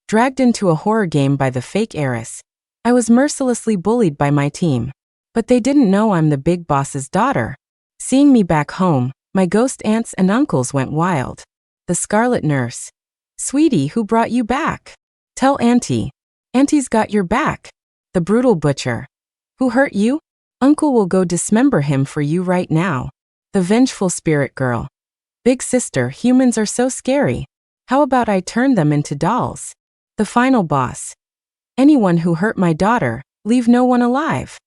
Dragged into a horror game by the fake heiress. I was mercilessly bullied by my team. But they didn't know I'm the big boss's daughter. Seeing me back home, my ghost aunts and uncles went wild. The Scarlet Nurse. Sweetie, who brought you back? Tell Auntie. Auntie's got your back. The Brutal Butcher. Who hurt you? Uncle will go dismember him for you right now. The Vengeful Spirit Girl. Big sister, humans are so scary. How about I turn them into dolls? The Final Boss. Anyone who hurt my daughter, leave no one alive.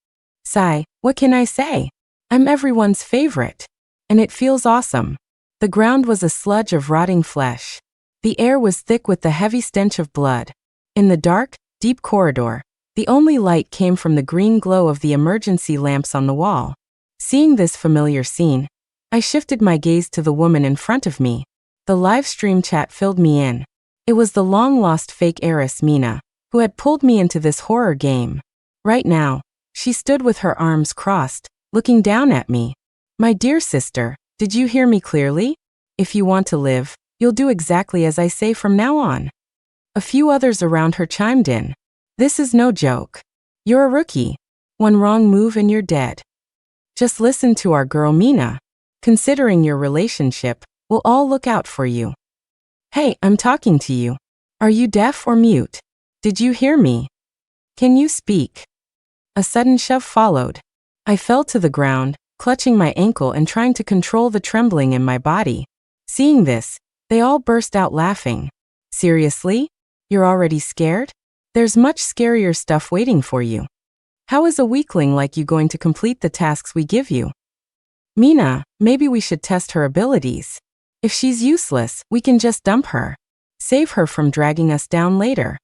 Sigh, what can I say? I'm everyone's favorite. And it feels awesome. The ground was a sludge of rotting flesh. The air was thick with the heavy stench of blood. In the dark, deep corridor, the only light came from the green glow of the emergency lamps on the wall. Seeing this familiar scene, I shifted my gaze to the woman in front of me. The live stream chat filled me in. It was the long-lost fake heiress Mina, who had pulled me into this horror game. Right now, she stood with her arms crossed, looking down at me. My dear sister, did you hear me clearly? If you want to live, you'll do exactly as I say from now on. A few others around her chimed in. This is no joke. You're a rookie. One wrong move and you're dead. Just listen to our girl Mina. Considering your relationship, we'll all look out for you. Hey, I'm talking to you. Are you deaf or mute? Did you hear me? Can you speak? A sudden shove followed. I fell to the ground, clutching my ankle and trying to control the trembling in my body. Seeing this, they all burst out laughing. Seriously? You're already scared? There's much scarier stuff waiting for you. How is a weakling like you going to complete the tasks we give you? Mina, maybe we should test her abilities. If she's useless, we can just dump her. Save her from dragging us down later.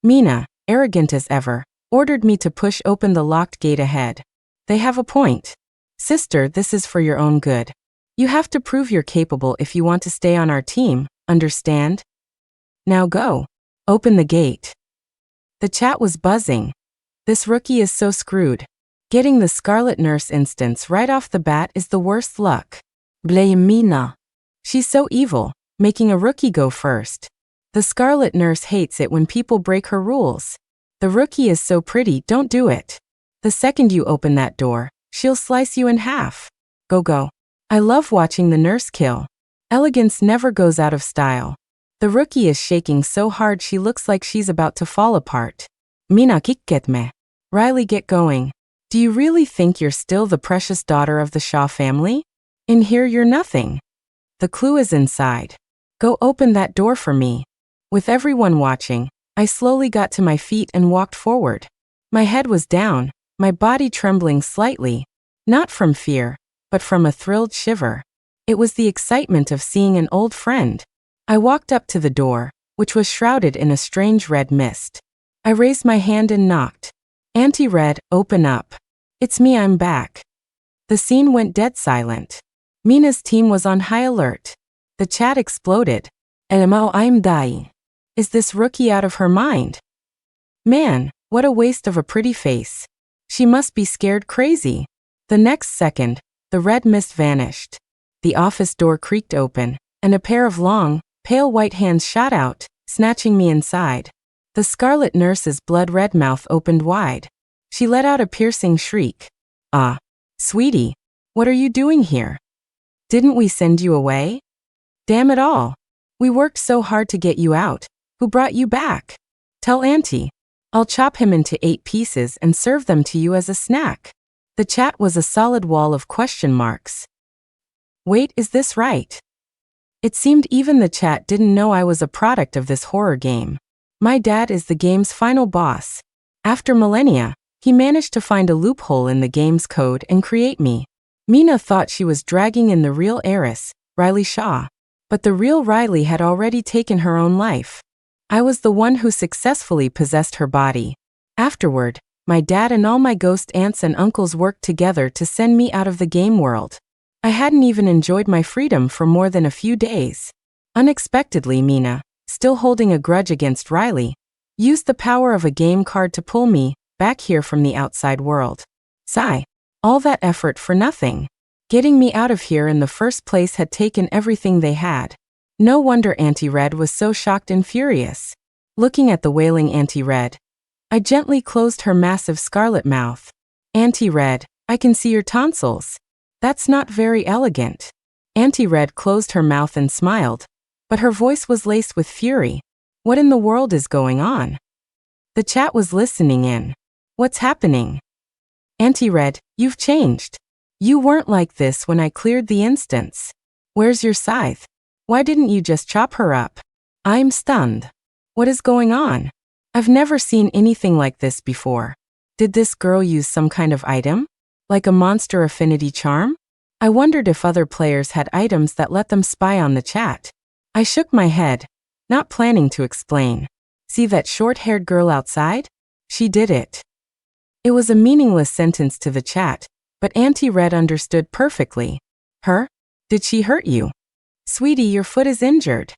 Mina, arrogant as ever, ordered me to push open the locked gate ahead. They have a point. Sister, this is for your own good. You have to prove you're capable if you want to stay on our team, understand? Now go. Open the gate. The chat was buzzing. This rookie is so screwed. Getting the Scarlet Nurse instance right off the bat is the worst luck. Blame Mina. She's so evil, making a rookie go first. The Scarlet Nurse hates it when people break her rules. The rookie is so pretty, don't do it. The second you open that door, she'll slice you in half. Go. I love watching the nurse kill. Elegance never goes out of style. The rookie is shaking so hard she looks like she's about to fall apart. Mina kikketme. Riley, get going. Do you really think you're still the precious daughter of the Shaw family? In here you're nothing. The clue is inside. Go open that door for me. With everyone watching, I slowly got to my feet and walked forward. My head was down, my body trembling slightly, not from fear, but from a thrilled shiver. It was the excitement of seeing an old friend. I walked up to the door, which was shrouded in a strange red mist. I raised my hand and knocked. Auntie Red, open up. It's me, I'm back. The scene went dead silent. Mina's team was on high alert. The chat exploded. Elmo, I'm dying. Is this rookie out of her mind? Man, what a waste of a pretty face. She must be scared crazy. The next second, the red mist vanished. The office door creaked open, and a pair of long, pale white hands shot out, snatching me inside. The Scarlet Nurse's blood-red mouth opened wide. She let out a piercing shriek. Ah, sweetie, what are you doing here? Didn't we send you away? Damn it all. We worked so hard to get you out. Who brought you back? Tell Auntie. I'll chop him into 8 pieces and serve them to you as a snack. The chat was a solid wall of question marks. Wait, is this right? It seemed even the chat didn't know I was a product of this horror game. My dad is the game's final boss. After millennia, he managed to find a loophole in the game's code and create me. Mina thought she was dragging in the real heiress, Riley Shaw. But the real Riley had already taken her own life. I was the one who successfully possessed her body. Afterward, my dad and all my ghost aunts and uncles worked together to send me out of the game world. I hadn't even enjoyed my freedom for more than a few days. Unexpectedly, Mina, still holding a grudge against Riley, used the power of a game card to pull me back here from the outside world. Sigh. All that effort for nothing. Getting me out of here in the first place had taken everything they had. No wonder Auntie Red was so shocked and furious. Looking at the wailing Auntie Red, I gently closed her massive scarlet mouth. Auntie Red, I can see your tonsils. That's not very elegant. Auntie Red closed her mouth and smiled, but her voice was laced with fury. What in the world is going on? The chat was listening in. What's happening? Auntie Red, you've changed. You weren't like this when I cleared the instance. Where's your scythe? Why didn't you just chop her up? I'm stunned. What is going on? I've never seen anything like this before. Did this girl use some kind of item? Like a monster affinity charm? I wondered if other players had items that let them spy on the chat. I shook my head, not planning to explain. See that short-haired girl outside? She did it. It was a meaningless sentence to the chat, but Auntie Red understood perfectly. Her? Did she hurt you? Sweetie, your foot is injured.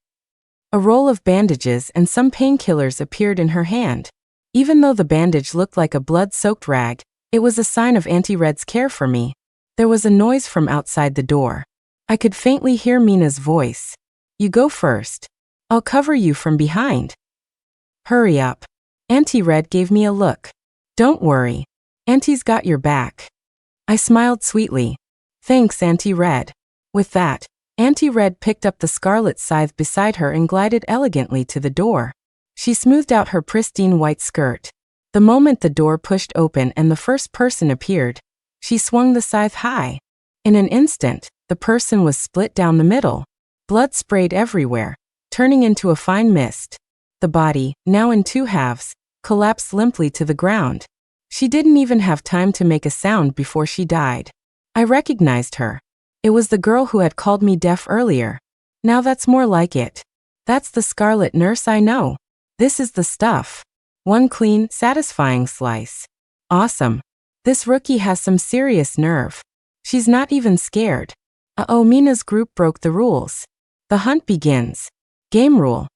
A roll of bandages and some painkillers appeared in her hand. Even though the bandage looked like a blood-soaked rag, it was a sign of Auntie Red's care for me. There was a noise from outside the door. I could faintly hear Mina's voice. You go first. I'll cover you from behind. Hurry up. Auntie Red gave me a look. Don't worry. Auntie's got your back. I smiled sweetly. Thanks, Auntie Red. With that, Auntie Red picked up the scarlet scythe beside her and glided elegantly to the door. She smoothed out her pristine white skirt. The moment the door pushed open and the first person appeared, she swung the scythe high. In an instant, the person was split down the middle. Blood sprayed everywhere, turning into a fine mist. The body, now in two halves, collapsed limply to the ground. She didn't even have time to make a sound before she died. I recognized her. It was the girl who had called me deaf earlier. Now that's more like it. That's the Scarlet Nurse I know. This is the stuff. One clean, satisfying slice. Awesome. This rookie has some serious nerve. She's not even scared. Uh-oh, Mina's group broke the rules. The hunt begins. Game rule.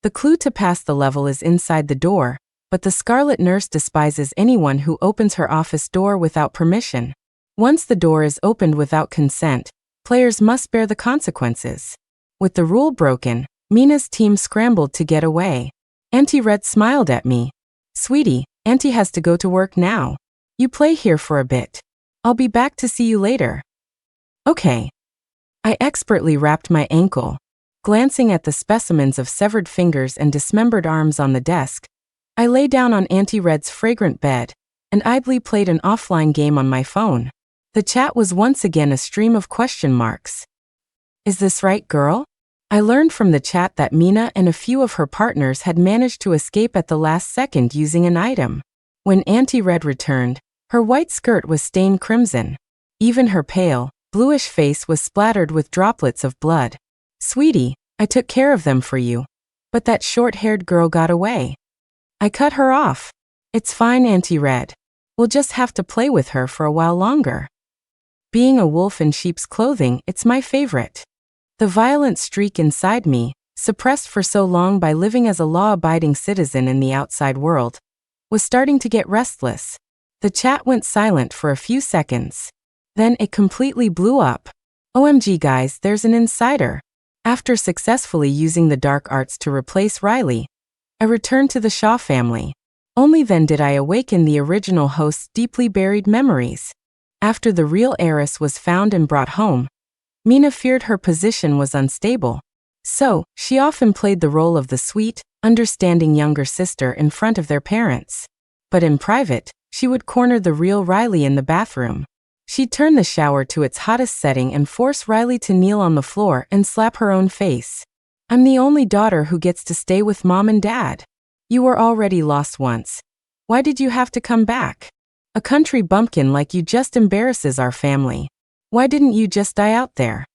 The clue to pass the level is inside the door, but the Scarlet Nurse despises anyone who opens her office door without permission. Once the door is opened without consent, players must bear the consequences. With the rule broken, Mina's team scrambled to get away. Auntie Red smiled at me. Sweetie, Auntie has to go to work now. You play here for a bit. I'll be back to see you later. Okay. I expertly wrapped my ankle. Glancing at the specimens of severed fingers and dismembered arms on the desk, I lay down on Auntie Red's fragrant bed and idly played an offline game on my phone. The chat was once again a stream of question marks. Is this right, girl? I learned from the chat that Mina and a few of her partners had managed to escape at the last second using an item. When Auntie Red returned, her white skirt was stained crimson. Even her pale, bluish face was splattered with droplets of blood. Sweetie, I took care of them for you. But that short-haired girl got away. I cut her off. It's fine, Auntie Red. We'll just have to play with her for a while longer. Being a wolf in sheep's clothing, it's my favorite. The violent streak inside me, suppressed for so long by living as a law-abiding citizen in the outside world, was starting to get restless. The chat went silent for a few seconds. Then it completely blew up. OMG guys, there's an insider. After successfully using the dark arts to replace Riley, I returned to the Shaw family. Only then did I awaken the original host's deeply buried memories. After the real heiress was found and brought home, Mina feared her position was unstable. So, she often played the role of the sweet, understanding younger sister in front of their parents. But in private, she would corner the real Riley in the bathroom. She'd turn the shower to its hottest setting and force Riley to kneel on the floor and slap her own face. I'm the only daughter who gets to stay with mom and dad. You were already lost once. Why did you have to come back? A country bumpkin like you just embarrasses our family. Why didn't you just die out there?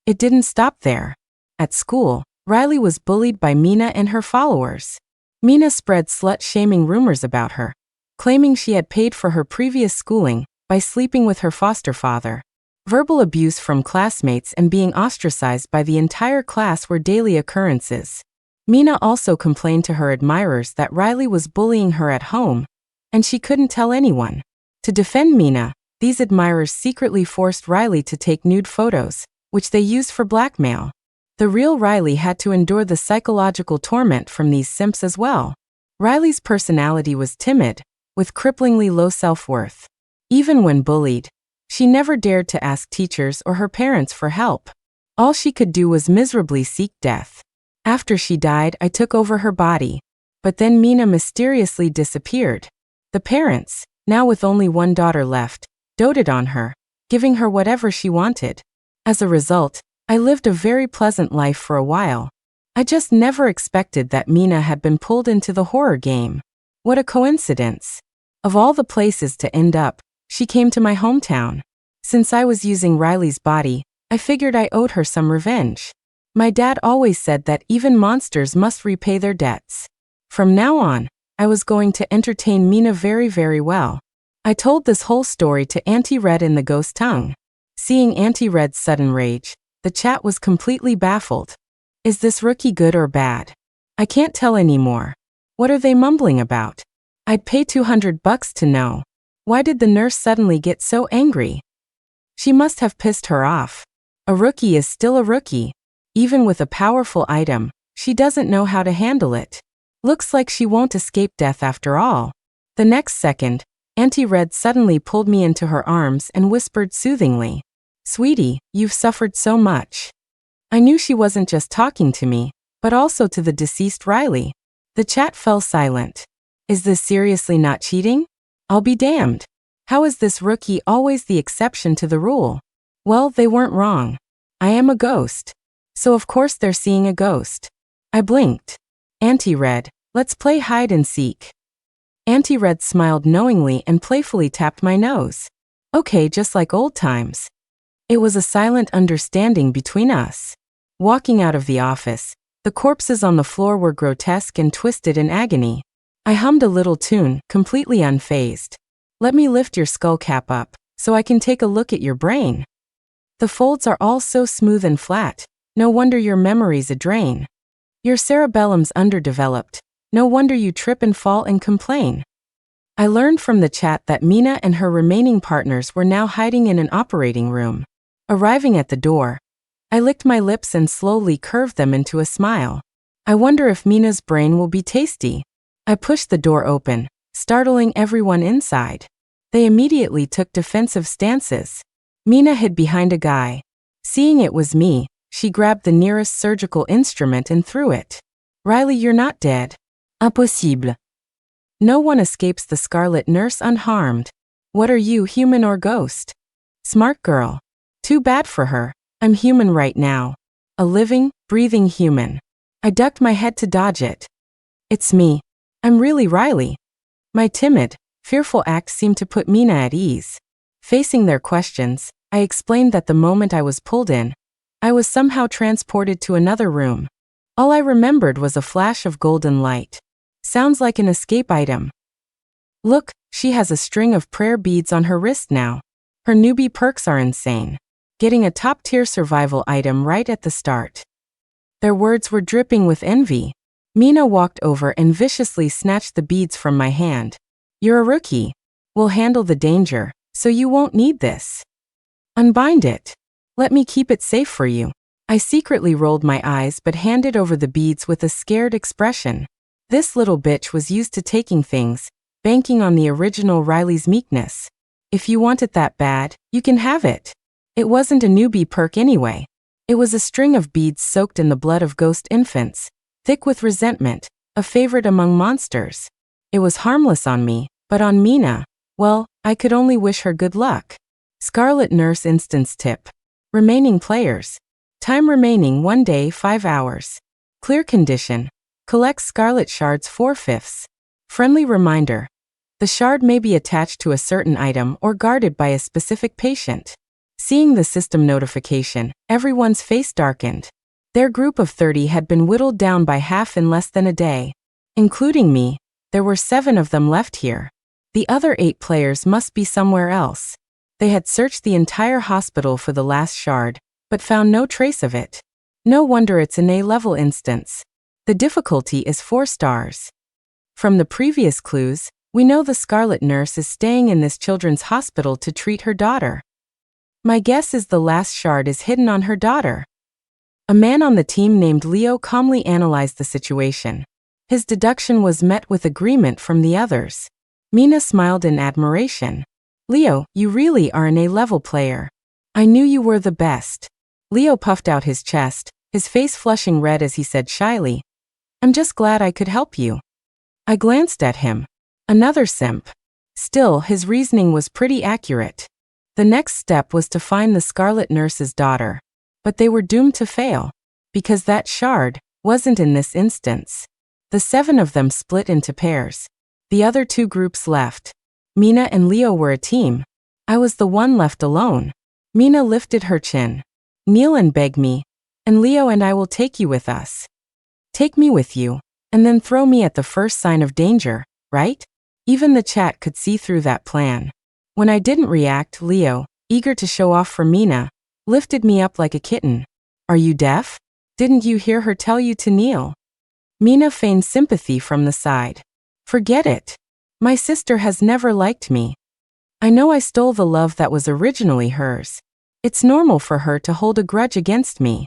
It didn't stop there. At school, Riley was bullied by Mina and her followers. Mina spread slut-shaming rumors about her, claiming she had paid for her previous schooling by sleeping with her foster father. Verbal abuse from classmates and being ostracized by the entire class were daily occurrences. Mina also complained to her admirers that Riley was bullying her at home, and she couldn't tell anyone. To defend Mina, these admirers secretly forced Riley to take nude photos, which they used for blackmail. The real Riley had to endure the psychological torment from these simps as well. Riley's personality was timid, with cripplingly low self-worth. Even when bullied, she never dared to ask teachers or her parents for help. All she could do was miserably seek death. After she died, I took over her body. But then Mina mysteriously disappeared. The parents, now with only one daughter left, doted on her, giving her whatever she wanted. As a result, I lived a very pleasant life for a while. I just never expected that Mina had been pulled into the horror game. What a coincidence. Of all the places to end up, she came to my hometown. Since I was using Riley's body, I figured I owed her some revenge. My dad always said that even monsters must repay their debts. From now on, I was going to entertain Mina very, very well. I told this whole story to Auntie Red in the ghost tongue. Seeing Auntie Red's sudden rage, the chat was completely baffled. Is this rookie good or bad? I can't tell anymore. What are they mumbling about? I'd pay $200 to know. Why did the nurse suddenly get so angry? She must have pissed her off. A rookie is still a rookie. Even with a powerful item, she doesn't know how to handle it. Looks like she won't escape death after all. The next second, Auntie Red suddenly pulled me into her arms and whispered soothingly, "Sweetie, you've suffered so much." I knew she wasn't just talking to me, but also to the deceased Riley. The chat fell silent. Is this seriously not cheating? I'll be damned. How is this rookie always the exception to the rule? Well, they weren't wrong. I am a ghost. So of course they're seeing a ghost. I blinked. Auntie Red, let's play hide and seek. Auntie Red smiled knowingly and playfully tapped my nose. Okay, just like old times. It was a silent understanding between us. Walking out of the office, the corpses on the floor were grotesque and twisted in agony. I hummed a little tune, completely unfazed. Let me lift your skull cap up, so I can take a look at your brain. The folds are all so smooth and flat, no wonder your memory's a drain. Your cerebellum's underdeveloped, no wonder you trip and fall and complain. I learned from the chat that Mina and her remaining partners were now hiding in an operating room. Arriving at the door, I licked my lips and slowly curved them into a smile. I wonder if Mina's brain will be tasty. I pushed the door open, startling everyone inside. They immediately took defensive stances. Mina hid behind a guy. Seeing it was me, she grabbed the nearest surgical instrument and threw it. Riley, you're not dead. Impossible. No one escapes the Scarlet Nurse unharmed. What are you, human or ghost? Smart girl. Too bad for her. I'm human right now. A living, breathing human. I ducked my head to dodge it. It's me. I'm really Riley. My timid, fearful act seemed to put Mina at ease. Facing their questions, I explained that the moment I was pulled in, I was somehow transported to another room. All I remembered was a flash of golden light. Sounds like an escape item. Look, she has a string of prayer beads on her wrist now. Her newbie perks are insane. Getting a top-tier survival item right at the start. Their words were dripping with envy. Mina walked over and viciously snatched the beads from my hand. You're a rookie. We'll handle the danger, so you won't need this. Unbind it. Let me keep it safe for you. I secretly rolled my eyes but handed over the beads with a scared expression. This little bitch was used to taking things, banking on the original Riley's meekness. If you want it that bad, you can have it. It wasn't a newbie perk anyway. It was a string of beads soaked in the blood of ghost infants, thick with resentment, a favorite among monsters. It was harmless on me, but on Mina, well, I could only wish her good luck. Scarlet Nurse instance tip. Remaining players. Time remaining 1 day 5 hours. Clear condition. Collect Scarlet Shards 4/5. Friendly reminder. The shard may be attached to a certain item or guarded by a specific patient. Seeing the system notification, everyone's face darkened. Their group of 30 had been whittled down by half in less than a day. Including me, there were 7 of them left here. The other 8 players must be somewhere else. They had searched the entire hospital for the last shard, but found no trace of it. No wonder it's an A-level instance. The difficulty is 4 stars. From the previous clues, we know the Scarlet Nurse is staying in this children's hospital to treat her daughter. My guess is the last shard is hidden on her daughter. A man on the team named Leo calmly analyzed the situation. His deduction was met with agreement from the others. Mina smiled in admiration. Leo, you really are an A-level player. I knew you were the best. Leo puffed out his chest, his face flushing red as he said shyly, I'm just glad I could help you. I glanced at him. Another simp. Still, his reasoning was pretty accurate. The next step was to find the Scarlet Nurse's daughter. But they were doomed to fail. Because that shard wasn't in this instance. The 7 of them split into pairs. The other 2 groups left. Mina and Leo were a team. I was the one left alone. Mina lifted her chin. Kneel and beg me, and Leo and I will take you with us. Take me with you, and then throw me at the first sign of danger, right? Even the chat could see through that plan. When I didn't react, Leo, eager to show off for Mina, lifted me up like a kitten. Are you deaf? Didn't you hear her tell you to kneel? Mina feigned sympathy from the side. Forget it. My sister has never liked me. I know I stole the love that was originally hers. It's normal for her to hold a grudge against me.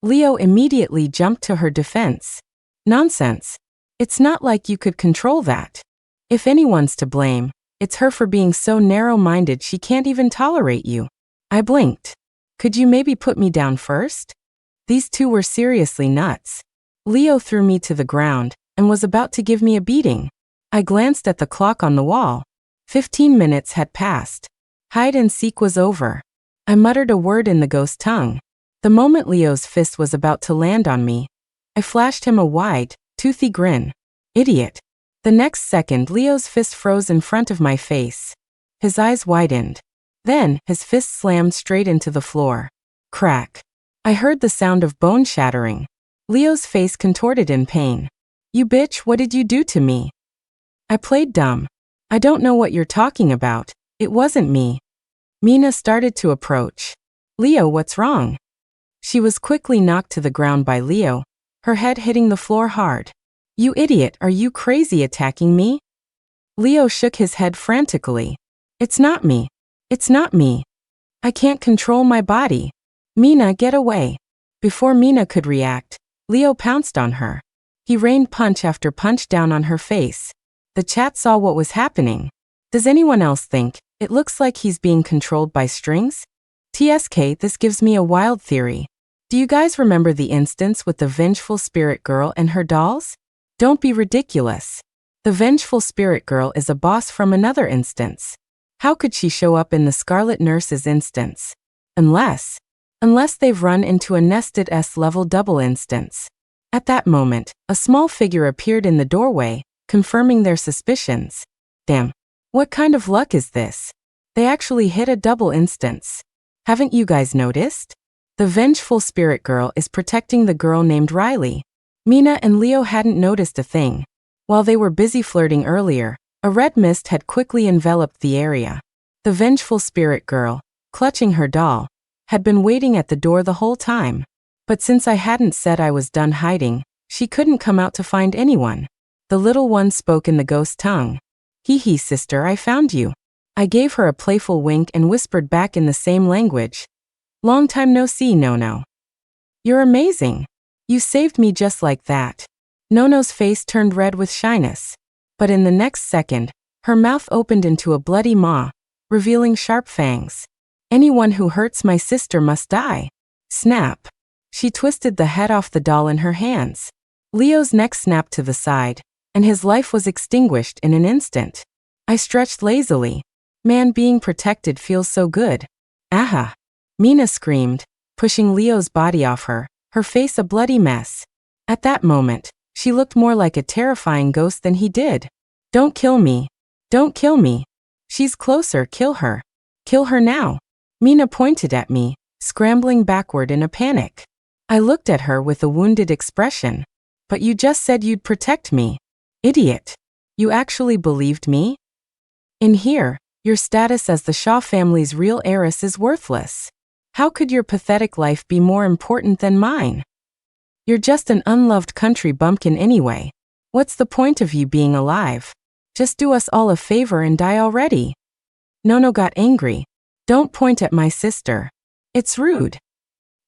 Leo immediately jumped to her defense. Nonsense. It's not like you could control that. If anyone's to blame, it's her for being so narrow-minded she can't even tolerate you. I blinked. Could you maybe put me down first? These 2 were seriously nuts. Leo threw me to the ground and was about to give me a beating. I glanced at the clock on the wall. 15 minutes had passed. Hide and seek was over. I muttered a word in the ghost tongue. The moment Leo's fist was about to land on me, I flashed him a wide, toothy grin. Idiot. The next second, Leo's fist froze in front of my face. His eyes widened. Then, his fist slammed straight into the floor. Crack. I heard the sound of bone shattering. Leo's face contorted in pain. You bitch, what did you do to me? I played dumb. I don't know what you're talking about. It wasn't me. Mina started to approach. Leo, what's wrong? She was quickly knocked to the ground by Leo, her head hitting the floor hard. You idiot, are you crazy attacking me? Leo shook his head frantically. It's not me. It's not me. I can't control my body. Mina, get away. Before Mina could react, Leo pounced on her. He rained punch after punch down on her face. The chat saw what was happening. Does anyone else think it looks like he's being controlled by strings? TSK, this gives me a wild theory. Do you guys remember the instance with the vengeful spirit girl and her dolls? Don't be ridiculous. The vengeful spirit girl is a boss from another instance. How could she show up in the Scarlet Nurse's instance? Unless they've run into a nested S-level double instance. At that moment, a small figure appeared in the doorway, confirming their suspicions. Damn. What kind of luck is this? They actually hit a double instance. Haven't you guys noticed? The vengeful spirit girl is protecting the girl named Riley. Mina and Leo hadn't noticed a thing. While they were busy flirting earlier, a red mist had quickly enveloped the area. The vengeful spirit girl, clutching her doll, had been waiting at the door the whole time. But since I hadn't said I was done hiding, she couldn't come out to find anyone. The little one spoke in the ghost tongue. Hee hee, sister, I found you. I gave her a playful wink and whispered back in the same language. Long time no see, Nono. You're amazing. You saved me just like that. Nono's face turned red with shyness. But in the next second, her mouth opened into a bloody maw, revealing sharp fangs. Anyone who hurts my sister must die. Snap. She twisted the head off the doll in her hands. Leo's neck snapped to the side, and his life was extinguished in an instant. I stretched lazily. Man, being protected feels so good. Aha! Mina screamed, pushing Leo's body off her, her face a bloody mess. At that moment, she looked more like a terrifying ghost than he did. Don't kill me. Don't kill me. She's closer, kill her. Kill her now. Mina pointed at me, scrambling backward in a panic. I looked at her with a wounded expression. But you just said you'd protect me. Idiot. You actually believed me? In here, your status as the Shaw family's real heiress is worthless. How could your pathetic life be more important than mine? You're just an unloved country bumpkin anyway. What's the point of you being alive? Just do us all a favor and die already. Nono got angry. Don't point at my sister. It's rude.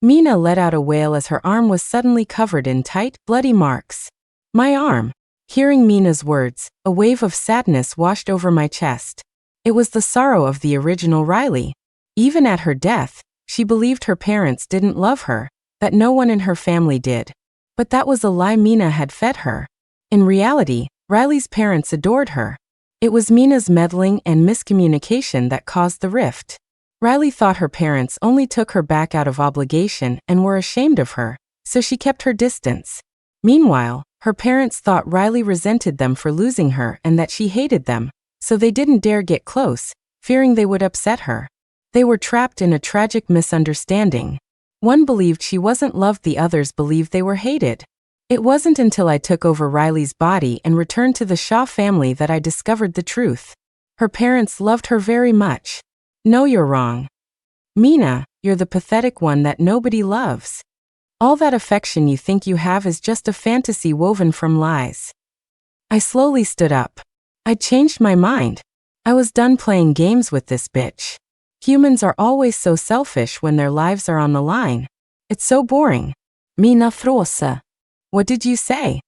Mina let out a wail as her arm was suddenly covered in tight, bloody marks. My arm. Hearing Mina's words, a wave of sadness washed over my chest. It was the sorrow of the original Riley. Even at her death, she believed her parents didn't love her, that no one in her family did. But that was a lie Mina had fed her. In reality, Riley's parents adored her. It was Mina's meddling and miscommunication that caused the rift. Riley thought her parents only took her back out of obligation and were ashamed of her, so she kept her distance. Meanwhile, her parents thought Riley resented them for losing her and that she hated them, so they didn't dare get close, fearing they would upset her. They were trapped in a tragic misunderstanding. One believed she wasn't loved, the others believed they were hated. It wasn't until I took over Riley's body and returned to the Shaw family that I discovered the truth. Her parents loved her very much. No, you're wrong. Mina, you're the pathetic one that nobody loves. All that affection you think you have is just a fantasy woven from lies. I slowly stood up. I'd changed my mind. I was done playing games with this bitch. Humans are always so selfish when their lives are on the line. It's so boring. Mina Frosa. What did you say?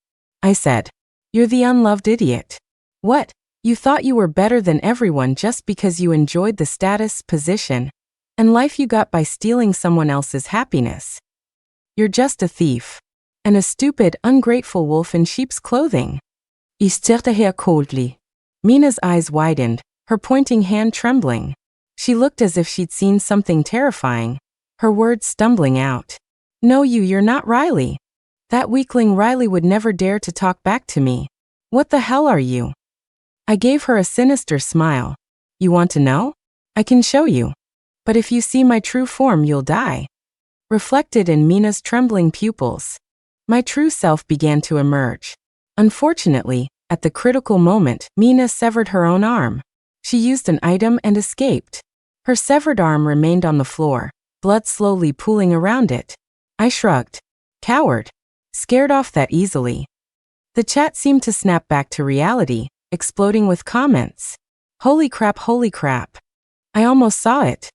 I said. You're the unloved idiot. What? You thought you were better than everyone just because you enjoyed the status, position, and life you got by stealing someone else's happiness. You're just a thief. And a stupid, ungrateful wolf in sheep's clothing. He stared at her coldly. Mina's eyes widened, her pointing hand trembling. She looked as if she'd seen something terrifying, her words stumbling out. No, you're not Riley. That weakling Riley would never dare to talk back to me. What the hell are you? I gave her a sinister smile. You want to know? I can show you. But if you see my true form, you'll die. Reflected in Mina's trembling pupils. My true self began to emerge. Unfortunately, at the critical moment, Mina severed her own arm. She used an item and escaped. Her severed arm remained on the floor, blood slowly pooling around it. I shrugged. Coward. Scared off that easily. The chat seemed to snap back to reality, exploding with comments. Holy crap, holy crap. I almost saw it.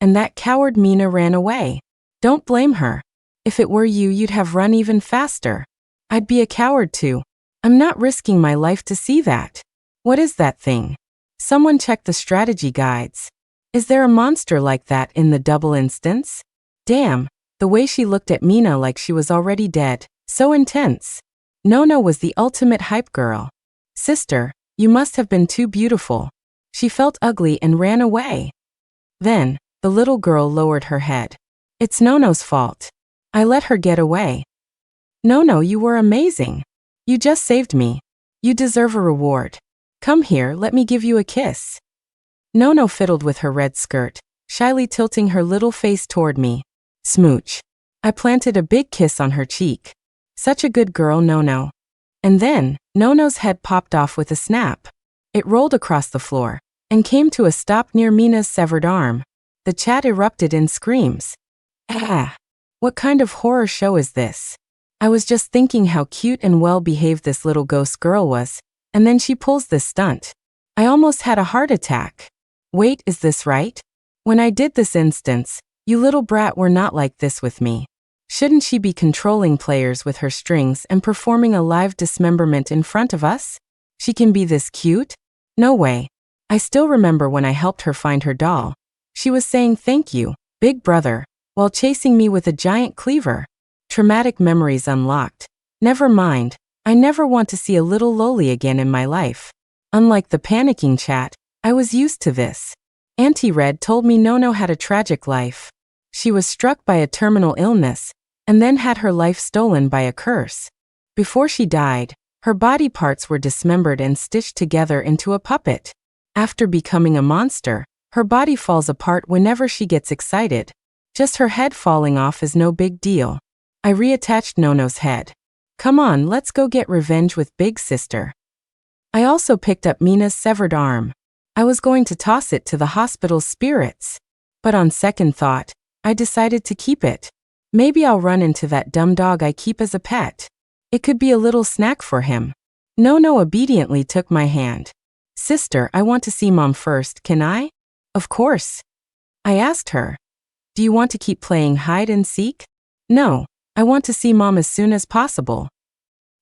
And that coward Mina ran away. Don't blame her. If it were you, you'd have run even faster. I'd be a coward too. I'm not risking my life to see that. What is that thing? Someone check the strategy guides. Is there a monster like that in the double instance? Damn, the way she looked at Mina like she was already dead, so intense. Nono was the ultimate hype girl. Sister, you must have been too beautiful. She felt ugly and ran away. Then, the little girl lowered her head. It's Nono's fault. I let her get away. Nono, you were amazing. You just saved me. You deserve a reward. Come here, let me give you a kiss. Nono fiddled with her red skirt, shyly tilting her little face toward me. Smooch. I planted a big kiss on her cheek. Such a good girl, Nono. And then, Nono's head popped off with a snap. It rolled across the floor and came to a stop near Mina's severed arm. The chat erupted in screams. Ah! What kind of horror show is this? I was just thinking how cute and well-behaved this little ghost girl was, and then she pulls this stunt. I almost had a heart attack. Wait, is this right? When I did this instance, you little brat were not like this with me. Shouldn't she be controlling players with her strings and performing a live dismemberment in front of us? She can be this cute? No way. I still remember when I helped her find her doll. She was saying thank you, big brother, while chasing me with a giant cleaver. Traumatic memories unlocked. Never mind, I never want to see a little loli again in my life. Unlike the panicking chat, I was used to this. Auntie Red told me Nono had a tragic life. She was struck by a terminal illness, and then had her life stolen by a curse. Before she died, her body parts were dismembered and stitched together into a puppet. After becoming a monster, her body falls apart whenever she gets excited. Just her head falling off is no big deal. I reattached Nono's head. Come on, let's go get revenge with Big Sister. I also picked up Mina's severed arm. I was going to toss it to the hospital's spirits. But on second thought, I decided to keep it. Maybe I'll run into that dumb dog I keep as a pet. It could be a little snack for him. Nono obediently took my hand. Sister, I want to see Mom first, can I? Of course. I asked her. Do you want to keep playing hide and seek? No, I want to see Mom as soon as possible.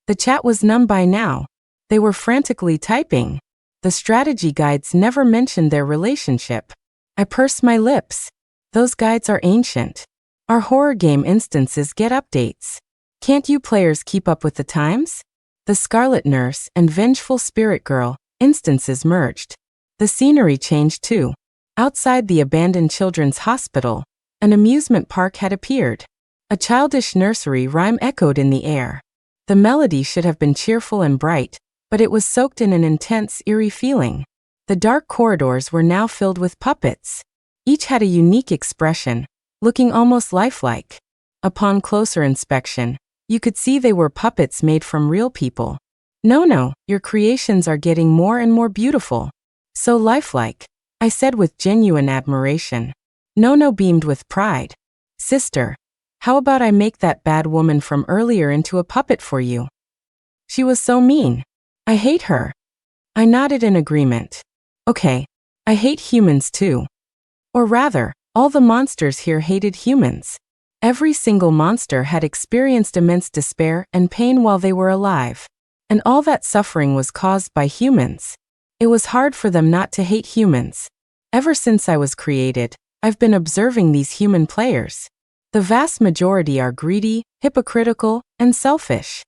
The chat was numb by now. They were frantically typing. The strategy guides never mentioned their relationship. I pursed my lips. Those guides are ancient. Our horror game instances get updates. Can't you players keep up with the times? The Scarlet Nurse and Vengeful Spirit Girl instances merged. The scenery changed too. Outside the abandoned children's hospital, an amusement park had appeared. A childish nursery rhyme echoed in the air. The melody should have been cheerful and bright, but it was soaked in an intense, eerie feeling. The dark corridors were now filled with puppets. Each had a unique expression, looking almost lifelike. Upon closer inspection, you could see they were puppets made from real people. No, your creations are getting more and more beautiful. So lifelike, I said with genuine admiration. No beamed with pride. Sister, how about I make that bad woman from earlier into a puppet for you? She was so mean. I hate her. I nodded in agreement. Okay, I hate humans too. Or rather, all the monsters here hated humans. Every single monster had experienced immense despair and pain while they were alive. And all that suffering was caused by humans. It was hard for them not to hate humans. Ever since I was created, I've been observing these human players. The vast majority are greedy, hypocritical, and selfish.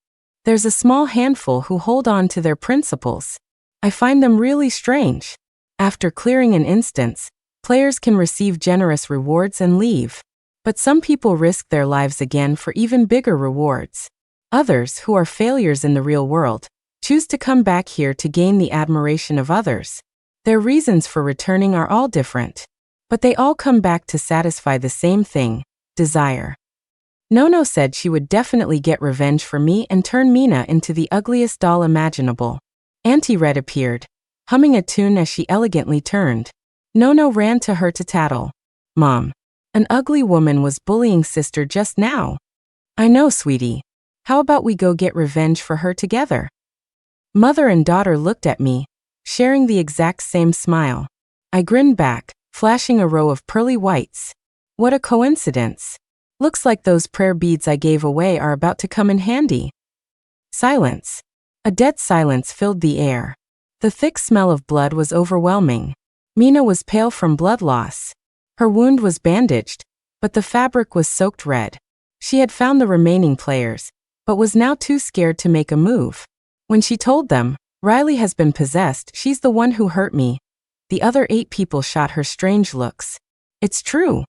There's a small handful who hold on to their principles. I find them really strange. After clearing an instance, players can receive generous rewards and leave. But some people risk their lives again for even bigger rewards. Others, who are failures in the real world, choose to come back here to gain the admiration of others. Their reasons for returning are all different. But they all come back to satisfy the same thing, desire. Nono said she would definitely get revenge for me and turn Mina into the ugliest doll imaginable. Auntie Red appeared, humming a tune as she elegantly turned. Nono ran to her to tattle. Mom, an ugly woman was bullying sister just now. I know, sweetie. How about we go get revenge for her together? Mother and daughter looked at me, sharing the exact same smile. I grinned back, flashing a row of pearly whites. What a coincidence. Looks like those prayer beads I gave away are about to come in handy. Silence. A dead silence filled the air. The thick smell of blood was overwhelming. Mina was pale from blood loss. Her wound was bandaged, but the fabric was soaked red. She had found the remaining players, but was now too scared to make a move. When she told them, Riley has been possessed, she's the one who hurt me. The other 8 people shot her strange looks. It's true.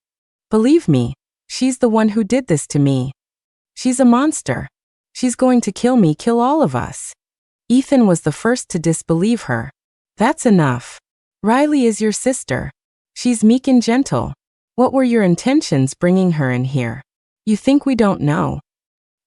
Believe me, she's the one who did this to me. She's a monster. She's going to kill me, kill all of us. Ethan was the first to disbelieve her. That's enough. Riley is your sister. She's meek and gentle. What were your intentions bringing her in here? You think we don't know?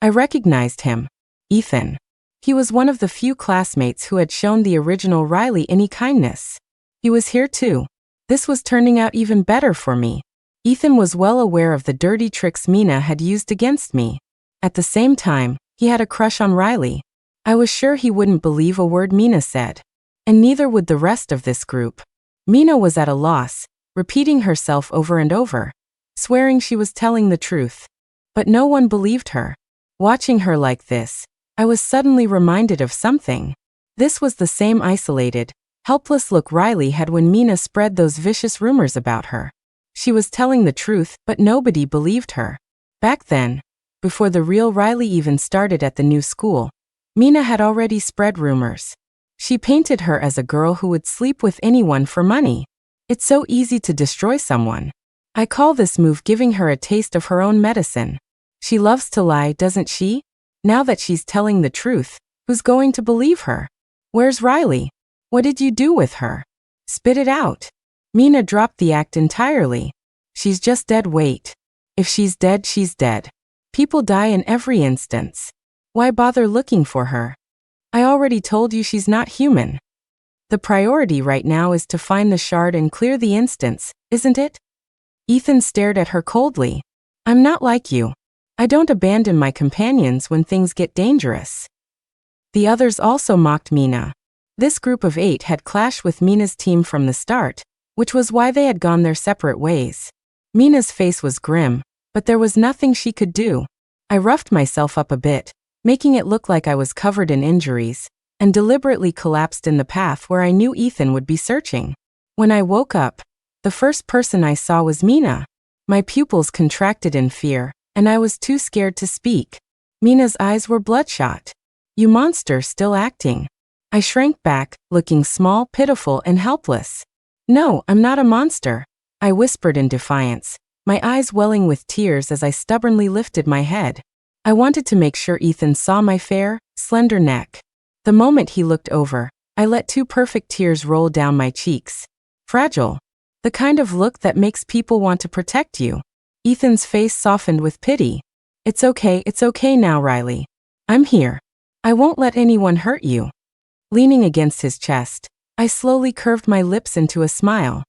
I recognized him. Ethan. He was one of the few classmates who had shown the original Riley any kindness. He was here too. This was turning out even better for me. Ethan was well aware of the dirty tricks Mina had used against me. At the same time, he had a crush on Riley. I was sure he wouldn't believe a word Mina said. And neither would the rest of this group. Mina was at a loss, repeating herself over and over, swearing she was telling the truth. But no one believed her. Watching her like this, I was suddenly reminded of something. This was the same isolated, helpless look Riley had when Mina spread those vicious rumors about her. She was telling the truth, but nobody believed her. Back then, before the real Riley even started at the new school, Mina had already spread rumors. She painted her as a girl who would sleep with anyone for money. It's so easy to destroy someone. I call this move giving her a taste of her own medicine. She loves to lie, doesn't she? Now that she's telling the truth, who's going to believe her? Where's Riley? What did you do with her? Spit it out. Mina dropped the act entirely. She's just dead weight. If she's dead, she's dead. People die in every instance. Why bother looking for her? I already told you she's not human. The priority right now is to find the shard and clear the instance, isn't it? Ethan stared at her coldly. I'm not like you. I don't abandon my companions when things get dangerous. The others also mocked Mina. This group of 8 had clashed with Mina's team from the start, which was why they had gone their separate ways. Mina's face was grim, but there was nothing she could do. I roughed myself up a bit, making it look like I was covered in injuries, and deliberately collapsed in the path where I knew Ethan would be searching. When I woke up, the first person I saw was Mina. My pupils contracted in fear, and I was too scared to speak. Mina's eyes were bloodshot. "You monster, still acting." I shrank back, looking small, pitiful, and helpless. "No, I'm not a monster," I whispered in defiance, my eyes welling with tears as I stubbornly lifted my head. I wanted to make sure Ethan saw my fair, slender neck. The moment he looked over, I let 2 perfect tears roll down my cheeks. Fragile. The kind of look that makes people want to protect you. Ethan's face softened with pity. It's okay now, Riley. I'm here. I won't let anyone hurt you." Leaning against his chest, I slowly curved my lips into a smile.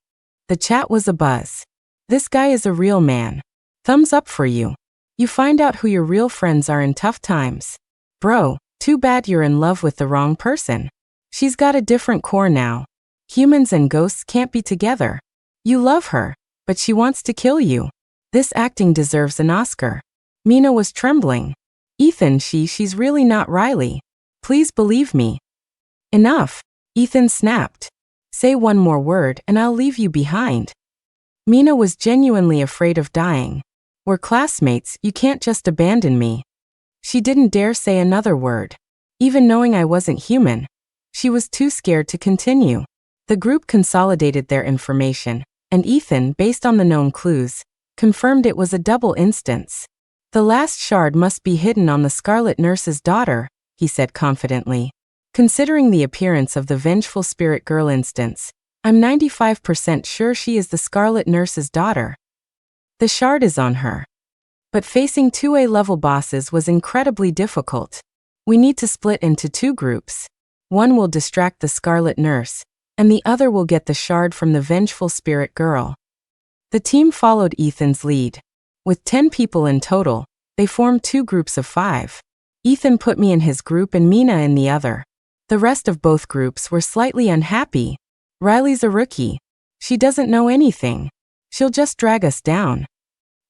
The chat was abuzz. "This guy is a real man. Thumbs up for you. You find out who your real friends are in tough times. Bro, too bad you're in love with the wrong person. She's got a different core now. Humans and ghosts can't be together. You love her, but she wants to kill you. This acting deserves an Oscar." Mina was trembling. "Ethan, she's really not Riley. Please believe me." "Enough," Ethan snapped. "Say one more word and I'll leave you behind." Mina was genuinely afraid of dying. "We're classmates, you can't just abandon me." She didn't dare say another word. Even knowing I wasn't human, she was too scared to continue. The group consolidated their information, and Ethan, based on the known clues, confirmed it was a double instance. "The last shard must be hidden on the Scarlet Nurse's daughter," he said confidently. "Considering the appearance of the Vengeful Spirit Girl instance, I'm 95% sure she is the Scarlet Nurse's daughter. The shard is on her." But facing 2 A-level bosses was incredibly difficult. "We need to split into 2 groups. One will distract the Scarlet Nurse, and the other will get the shard from the Vengeful Spirit Girl." The team followed Ethan's lead. With 10 people in total, they formed 2 groups of 5. Ethan put me in his group and Mina in the other. The rest of both groups were slightly unhappy. "Riley's a rookie. She doesn't know anything. She'll just drag us down.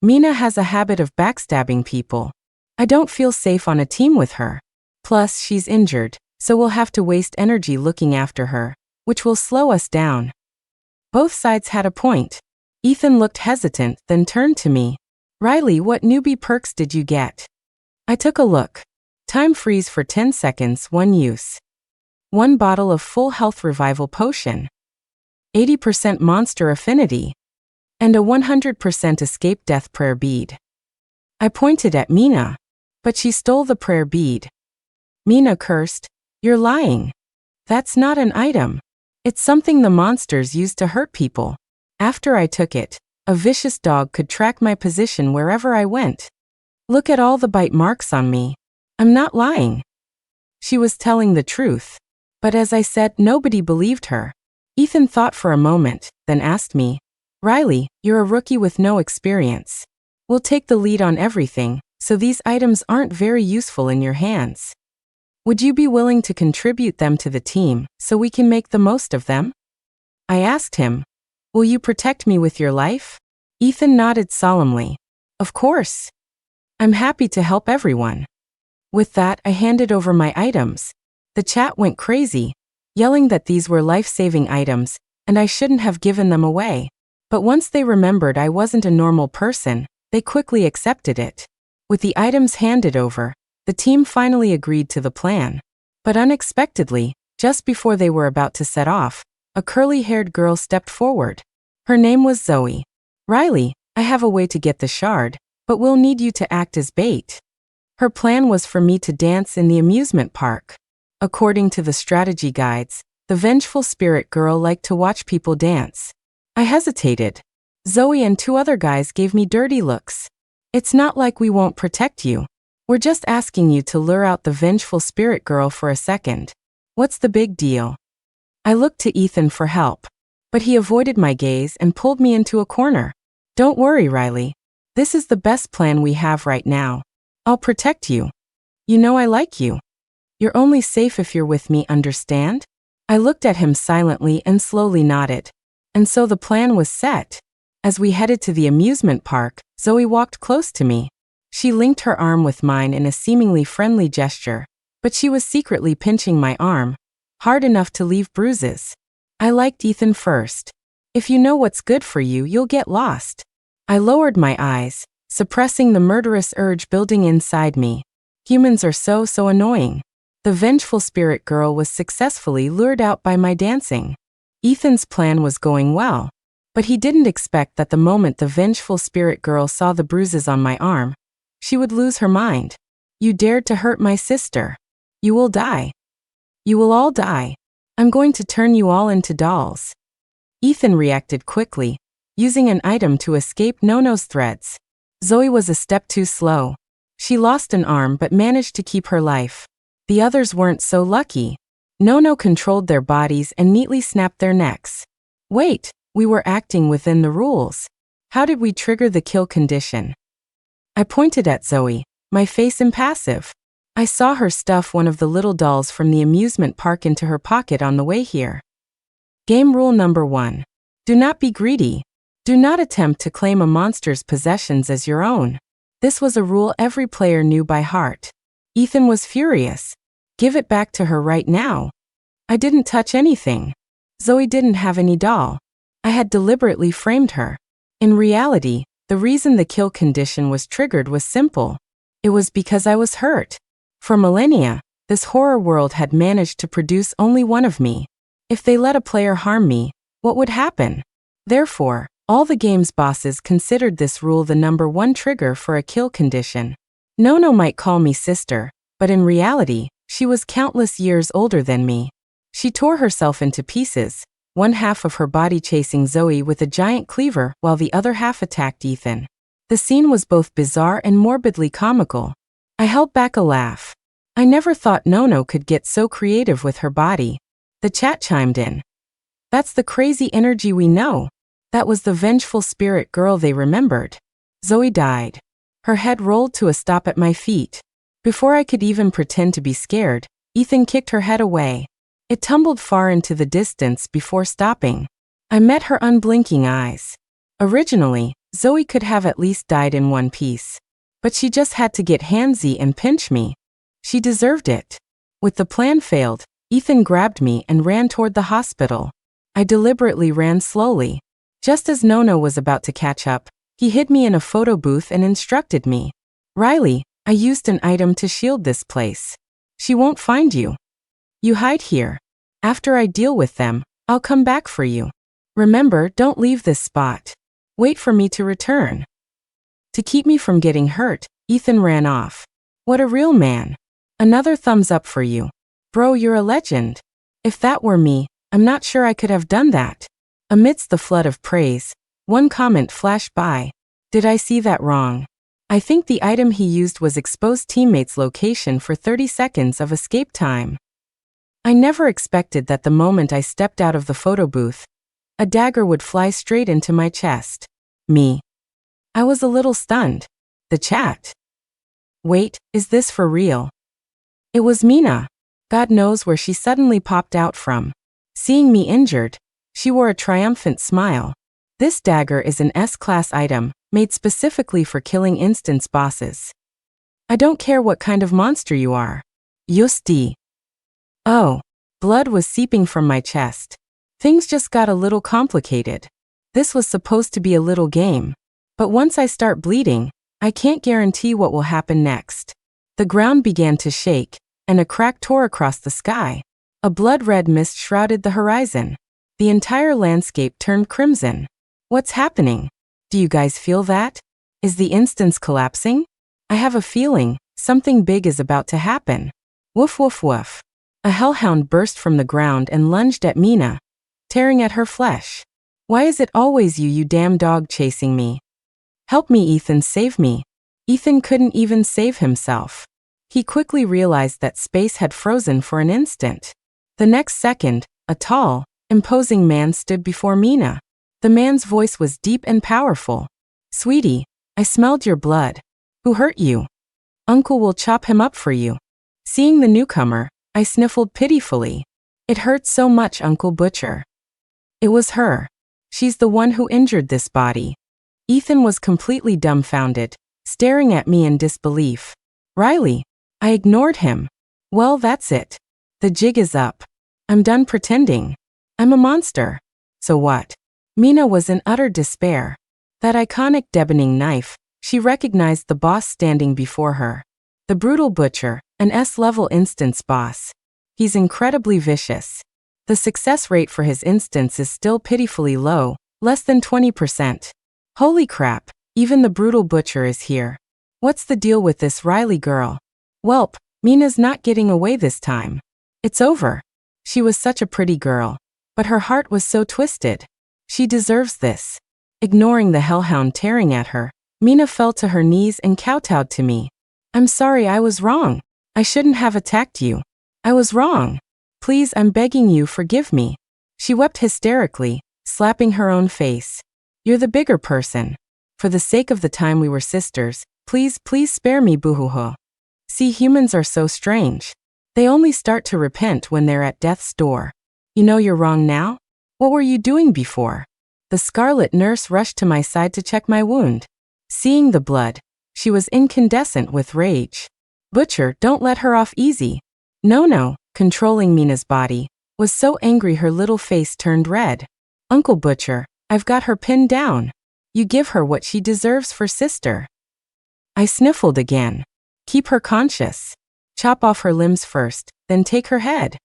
Mina has a habit of backstabbing people. I don't feel safe on a team with her. Plus, she's injured, so we'll have to waste energy looking after her, which will slow us down." Both sides had a point. Ethan looked hesitant, then turned to me. "Riley, what newbie perks did you get?" I took a look. Time freeze for 10 seconds, 1 use. 1 bottle of full health revival potion. 80% monster affinity. And a 100% escape death prayer bead. I pointed at Mina, but she stole the prayer bead. Mina cursed. "You're lying. That's not an item. It's something the monsters use to hurt people. After I took it, a vicious dog could track my position wherever I went. Look at all the bite marks on me. I'm not lying." She was telling the truth. But as I said, nobody believed her. Ethan thought for a moment, then asked me, "Riley, you're a rookie with no experience. We'll take the lead on everything, so these items aren't very useful in your hands. Would you be willing to contribute them to the team, so we can make the most of them?" I asked him, "Will you protect me with your life?" Ethan nodded solemnly. "Of course. I'm happy to help everyone." With that, I handed over my items. The chat went crazy, yelling that these were life-saving items, and I shouldn't have given them away. But once they remembered I wasn't a normal person, they quickly accepted it. With the items handed over, the team finally agreed to the plan. But unexpectedly, just before they were about to set off, a curly-haired girl stepped forward. Her name was Zoe. "Riley, I have a way to get the shard, but we'll need you to act as bait." Her plan was for me to dance in the amusement park. According to the strategy guides, the Vengeful Spirit Girl liked to watch people dance. I hesitated. Zoe and 2 other guys gave me dirty looks. "It's not like we won't protect you. We're just asking you to lure out the Vengeful Spirit Girl for a second. What's the big deal?" I looked to Ethan for help, but he avoided my gaze and pulled me into a corner. "Don't worry, Riley. This is the best plan we have right now. I'll protect you. You know I like you. You're only safe if you're with me, understand?" I looked at him silently and slowly nodded. And so the plan was set. As we headed to the amusement park, Zoe walked close to me. She linked her arm with mine in a seemingly friendly gesture, but she was secretly pinching my arm, hard enough to leave bruises. I liked Ethan first. If you know what's good for you, you'll get lost. I lowered my eyes, suppressing the murderous urge building inside me. Humans are so annoying. The vengeful spirit girl was successfully lured out by my dancing. Ethan's plan was going well, but he didn't expect that the moment the vengeful spirit girl saw the bruises on my arm, she would lose her mind. You dared to hurt my sister. You will die. You will all die. I'm going to turn you all into dolls. Ethan reacted quickly, using an item to escape Nono's threads. Zoe was a step too slow. She lost an arm but managed to keep her life. The others weren't so lucky. Nono controlled their bodies and neatly snapped their necks. Wait, we were acting within the rules. How did we trigger the kill condition? I pointed at Zoe, my face impassive. I saw her stuff one of the little dolls from the amusement park into her pocket on the way here. Game rule number 1. Do not be greedy. Do not attempt to claim a monster's possessions as your own. This was a rule every player knew by heart. Ethan was furious. Give it back to her right now. I didn't touch anything. Zoe didn't have any doll. I had deliberately framed her. In reality, the reason the kill condition was triggered was simple. It was because I was hurt. For millennia, this horror world had managed to produce only one of me. If they let a player harm me, what would happen? Therefore, all the game's bosses considered this rule the number 1 trigger for a kill condition. Nono might call me sister, but in reality, she was countless years older than me. She tore herself into pieces, one half of her body chasing Zoe with a giant cleaver while the other half attacked Ethan. The scene was both bizarre and morbidly comical. I held back a laugh. I never thought Nono could get so creative with her body. The chat chimed in. That's the crazy energy we know. That was the vengeful spirit girl they remembered. Zoe died. Her head rolled to a stop at my feet. Before I could even pretend to be scared, Ethan kicked her head away. It tumbled far into the distance before stopping. I met her unblinking eyes. Originally, Zoe could have at least died in one piece. But she just had to get handsy and pinch me. She deserved it. With the plan failed, Ethan grabbed me and ran toward the hospital. I deliberately ran slowly. Just as Nono was about to catch up, he hid me in a photo booth and instructed me. Riley, I used an item to shield this place. She won't find you. You hide here. After I deal with them, I'll come back for you. Remember, don't leave this spot. Wait for me to return. To keep me from getting hurt, Ethan ran off. What a real man. Another thumbs up for you. Bro, you're a legend. If that were me, I'm not sure I could have done that. Amidst the flood of praise, one comment flashed by. Did I see that wrong? I think the item he used was expose teammates' location for 30 seconds of escape time. I never expected that the moment I stepped out of the photo booth, a dagger would fly straight into my chest. Me. I was a little stunned. The chat. Wait, is this for real? It was Mina. God knows where she suddenly popped out from. Seeing me injured, she wore a triumphant smile. This dagger is an S-class item, made specifically for killing instance bosses. I don't care what kind of monster you are. Justi. Oh, blood was seeping from my chest. Things just got a little complicated. This was supposed to be a little game. But once I start bleeding, I can't guarantee what will happen next. The ground began to shake, and a crack tore across the sky. A blood-red mist shrouded the horizon. The entire landscape turned crimson. What's happening? Do you guys feel that? Is the instance collapsing? I have a feeling something big is about to happen. Woof woof woof. A hellhound burst from the ground and lunged at Mina, tearing at her flesh. Why is it always you, you damn dog, chasing me? Help me, Ethan, save me. Ethan couldn't even save himself. He quickly realized that space had frozen for an instant. The next second, a tall, imposing man stood before Mina. The man's voice was deep and powerful. Sweetie, I smelled your blood. Who hurt you? Uncle will chop him up for you. Seeing the newcomer, I sniffled pitifully. It hurt so much, Uncle Butcher. It was her. She's the one who injured this body. Ethan was completely dumbfounded, staring at me in disbelief. Riley. I ignored him. Well, that's it. The jig is up. I'm done pretending. I'm a monster. So what? Mina was in utter despair. That iconic deboning knife, she recognized the boss standing before her. The brutal butcher, an S-level instance boss. He's incredibly vicious. The success rate for his instance is still pitifully low, less than 20%. Holy crap, even the brutal butcher is here. What's the deal with this Riley girl? Welp, Mina's not getting away this time. It's over. She was such a pretty girl, but her heart was so twisted. She deserves this. Ignoring the hellhound tearing at her, Mina fell to her knees and kowtowed to me. I'm sorry, I was wrong. I shouldn't have attacked you. I was wrong. Please, I'm begging you, forgive me. She wept hysterically, slapping her own face. You're the bigger person. For the sake of the time we were sisters, please spare me, boo-hoo-hoo. See, humans are so strange. They only start to repent when they're at death's door. You know you're wrong now? What were you doing before? The scarlet nurse rushed to my side to check my wound. Seeing the blood, she was incandescent with rage. Butcher, don't let her off easy. No, controlling Mina's body, was so angry her little face turned red. Uncle Butcher, I've got her pinned down. You give her what she deserves for sister. I sniffled again. Keep her conscious. Chop off her limbs first, then take her head.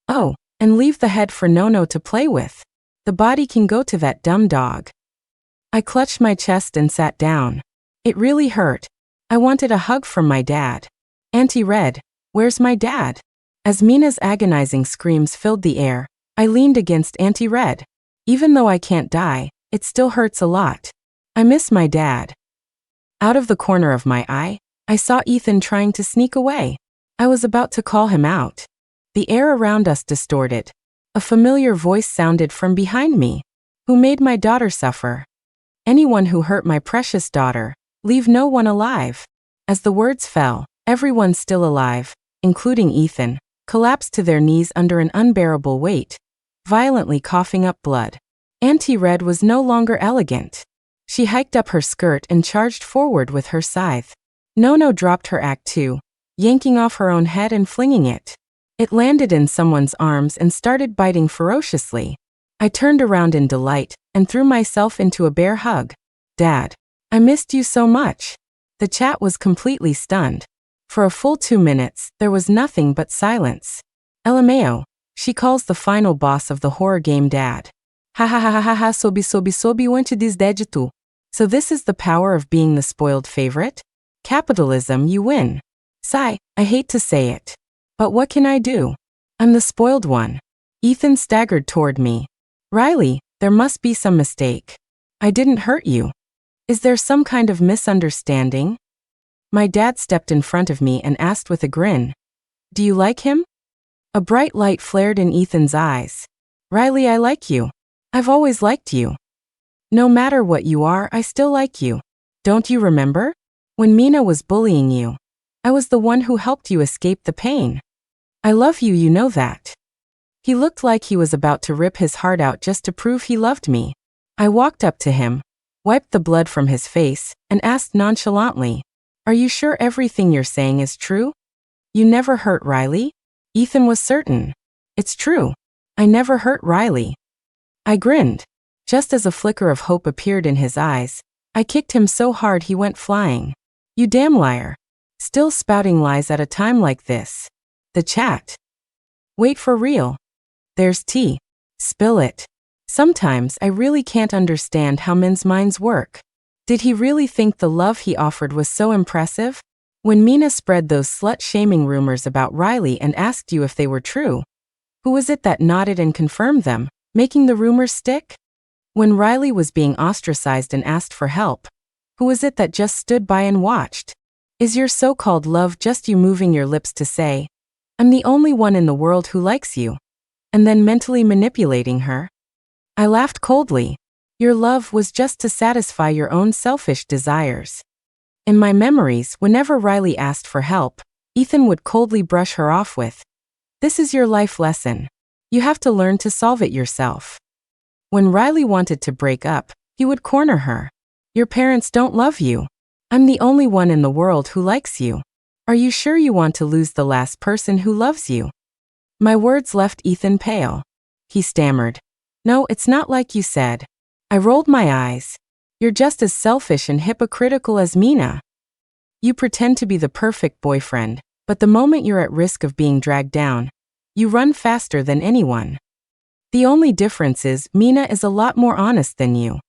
Oh, and leave the head for Nono to play with. The body can go to that dumb dog. I clutched my chest and sat down. It really hurt. I wanted a hug from my dad. Auntie Red, where's my dad? As Mina's agonizing screams filled the air, I leaned against Auntie Red. Even though I can't die, it still hurts a lot. I miss my dad. Out of the corner of my eye, I saw Ethan trying to sneak away. I was about to call him out. The air around us distorted. A familiar voice sounded from behind me. Who made my daughter suffer? Anyone who hurt my precious daughter, leave no one alive. As the words fell, everyone still alive, including Ethan, collapsed to their knees under an unbearable weight, violently coughing up blood. Auntie Red was no longer elegant. She hiked up her skirt and charged forward with her scythe. Nono dropped her act too, yanking off her own head and flinging it. It landed in someone's arms and started biting ferociously. I turned around in delight and threw myself into a bear hug. Dad, I missed you so much. The chat was completely stunned. For a full 2 minutes, there was nothing but silence. LMAO, she calls the final boss of the horror game Dad. Ha ha ha ha ha, sobi went to this dead too. So this is the power of being the spoiled favorite? Capitalism, you win. Sigh, I hate to say it. But what can I do? I'm the spoiled one. Ethan staggered toward me. Riley, there must be some mistake. I didn't hurt you. Is there some kind of misunderstanding? My dad stepped in front of me and asked with a grin. Do you like him? A bright light flared in Ethan's eyes. Riley, I like you. I've always liked you. No matter what you are, I still like you. Don't you remember? When Mina was bullying you, I was the one who helped you escape the pain. I love you, you know that. He looked like he was about to rip his heart out just to prove he loved me. I walked up to him, wiped the blood from his face, and asked nonchalantly, Are you sure everything you're saying is true? You never hurt Riley? Ethan was certain. It's true. I never hurt Riley. I grinned. Just as a flicker of hope appeared in his eyes, I kicked him so hard he went flying. You damn liar. Still spouting lies at a time like this. The chat. Wait, for real. There's tea. Spill it. Sometimes I really can't understand how men's minds work. Did he really think the love he offered was so impressive? When Mina spread those slut-shaming rumors about Riley and asked you if they were true, who was it that nodded and confirmed them, making the rumors stick? When Riley was being ostracized and asked for help, who was it that just stood by and watched? Is your so-called love just you moving your lips to say, I'm the only one in the world who likes you, and then mentally manipulating her? I laughed coldly. Your love was just to satisfy your own selfish desires. In my memories, whenever Riley asked for help, Ethan would coldly brush her off with, This is your life lesson. You have to learn to solve it yourself. When Riley wanted to break up, he would corner her. Your parents don't love you. I'm the only one in the world who likes you. Are you sure you want to lose the last person who loves you? My words left Ethan pale. He stammered. No, it's not like you said. I rolled my eyes. You're just as selfish and hypocritical as Mina. You pretend to be the perfect boyfriend, but the moment you're at risk of being dragged down, you run faster than anyone. The only difference is Mina is a lot more honest than you.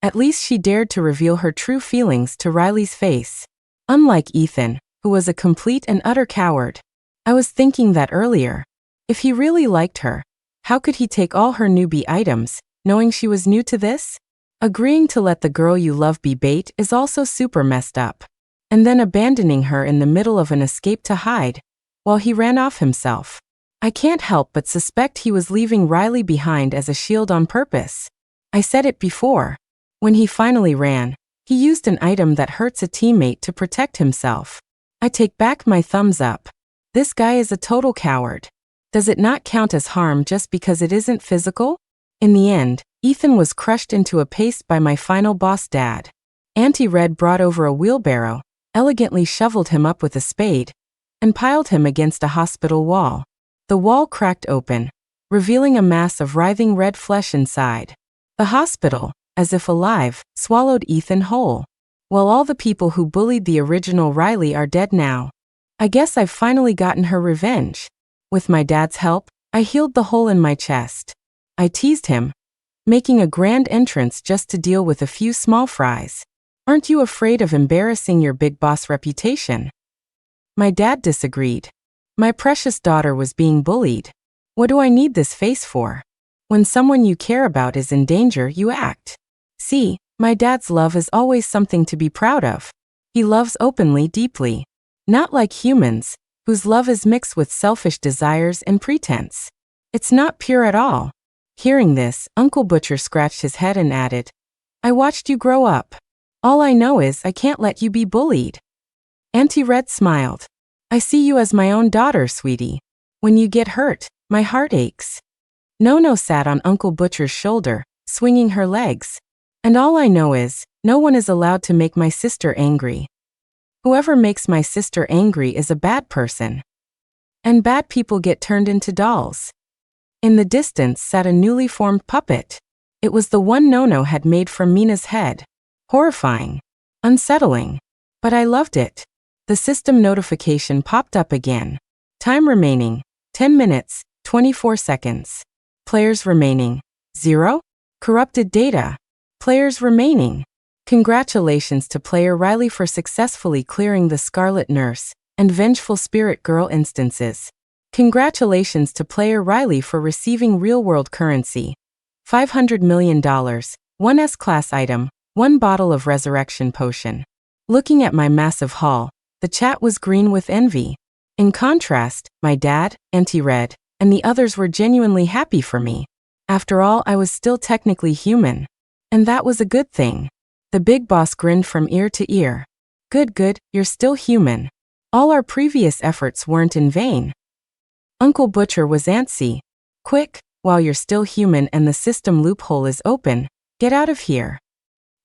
At least she dared to reveal her true feelings to Riley's face. Unlike Ethan, who was a complete and utter coward. I was thinking that earlier. If he really liked her, how could he take all her newbie items, knowing she was new to this? Agreeing to let the girl you love be bait is also super messed up. And then abandoning her in the middle of an escape to hide, while he ran off himself. I can't help but suspect he was leaving Riley behind as a shield on purpose. I said it before. When he finally ran, he used an item that hurts a teammate to protect himself. I take back my thumbs up. This guy is a total coward. Does it not count as harm just because it isn't physical? In the end, Ethan was crushed into a paste by my final boss dad. Auntie Red brought over a wheelbarrow, elegantly shoveled him up with a spade, and piled him against a hospital wall. The wall cracked open, revealing a mass of writhing red flesh inside. The hospital, as if alive, swallowed Ethan whole. Well, all the people who bullied the original Riley are dead now. I guess I've finally gotten her revenge. With my dad's help, I healed the hole in my chest. I teased him, making a grand entrance just to deal with a few small fries. Aren't you afraid of embarrassing your big boss reputation? My dad disagreed. My precious daughter was being bullied. What do I need this face for? When someone you care about is in danger, you act. See, my dad's love is always something to be proud of. He loves openly, deeply. Not like humans, whose love is mixed with selfish desires and pretense. It's not pure at all. Hearing this, Uncle Butcher scratched his head and added, I watched you grow up. All I know is I can't let you be bullied. Auntie Red smiled. I see you as my own daughter, sweetie. When you get hurt, my heart aches. Nono sat on Uncle Butcher's shoulder, swinging her legs. And all I know is, no one is allowed to make my sister angry. Whoever makes my sister angry is a bad person. And bad people get turned into dolls. In the distance sat a newly formed puppet. It was the one Nono had made from Mina's head. Horrifying. Unsettling. But I loved it. The system notification popped up again. Time remaining, 10 minutes, 24 seconds. Players remaining, 0. Corrupted data. Players remaining. Congratulations to player Riley for successfully clearing the Scarlet Nurse and Vengeful Spirit Girl instances. Congratulations to player Riley for receiving real-world currency. $500 million, 1 S-class item, 1 bottle of resurrection potion. Looking at my massive haul, the chat was green with envy. In contrast, my dad, Auntie Red, and the others were genuinely happy for me. After all, I was still technically human. And that was a good thing. The big boss grinned from ear to ear. Good, you're still human. All our previous efforts weren't in vain. Uncle Butcher was antsy. Quick, while you're still human and the system loophole is open, get out of here.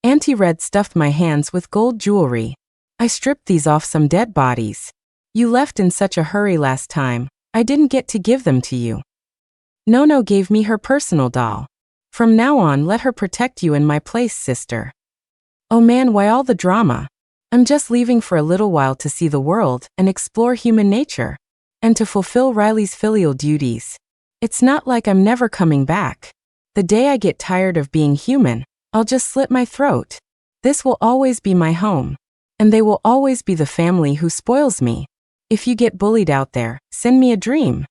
Auntie Red stuffed my hands with gold jewelry. I stripped these off some dead bodies. You left in such a hurry last time, I didn't get to give them to you. Nono gave me her personal doll. From now on, let her protect you in my place, sister. Oh man, why all the drama? I'm just leaving for a little while to see the world and explore human nature. And to fulfill Riley's filial duties. It's not like I'm never coming back. The day I get tired of being human, I'll just slit my throat. This will always be my home. And they will always be the family who spoils me. If you get bullied out there, send me a dream.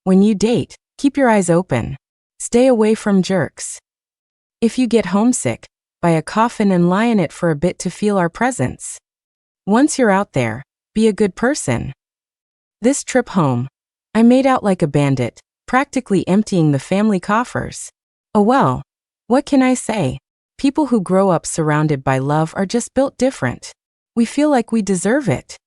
When you date, keep your eyes open. Stay away from jerks. If you get homesick, buy a coffin and lie in it for a bit to feel our presence. Once you're out there, be a good person. This trip home, I made out like a bandit, practically emptying the family coffers. Oh well, what can I say? People who grow up surrounded by love are just built different. We feel like we deserve it.